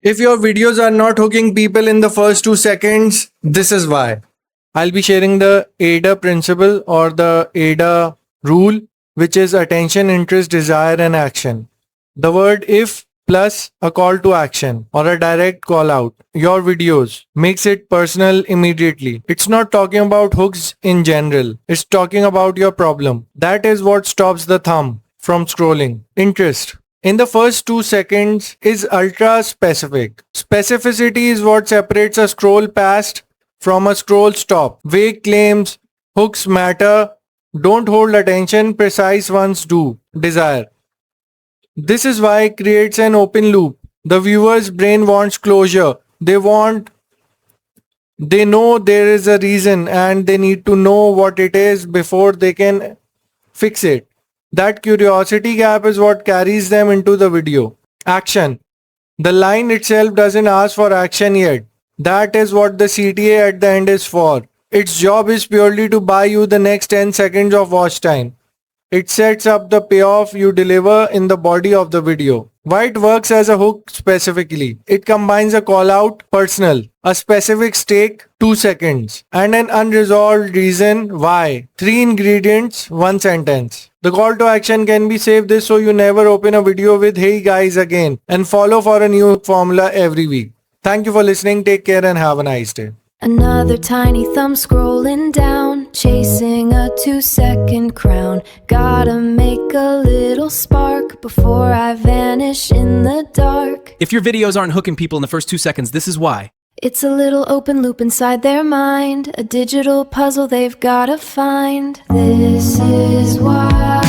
If your videos are not hooking people in the first 2 seconds, this is why. I'll be sharing the ADA principle or the ADA rule, which is attention, interest, desire, and action. The word if plus a call to action or a direct call out. Your videos makes it personal immediately. It's not talking about hooks in general. It's talking about your problem. That is what stops the thumb from scrolling. Interest in the first 2 seconds is ultra specific. Specificity is what separates a scroll past from a scroll stop. Vague claims, hooks matter, don't hold attention, precise ones do. Desire. This is why it creates an open loop. The viewer's brain wants closure. They know there is a reason and they need to know what it is before they can fix it. That curiosity gap is what carries them into the video. Action. The line itself doesn't ask for action yet. That is what the CTA at the end is for. Its job is purely to buy you the next 10 seconds of watch time. It sets up the payoff you deliver in the body of the video. Why it works as a hook specifically? It combines a call out, personal, a specific stake, 2 seconds, and an unresolved reason why. 3 ingredients, 1 sentence. The call to action can be saved this so you never open a video with "Hey guys" again and follow for a new formula every week. Thank you for listening. Take care and have a nice day. Another tiny thumb scrolling down, chasing a 2-second crown. Gotta make a little spark before I vanish in the dark. If your videos aren't hooking people in the first 2 seconds, this is why. It's a little open loop inside their mind, a digital puzzle they've gotta find. This is why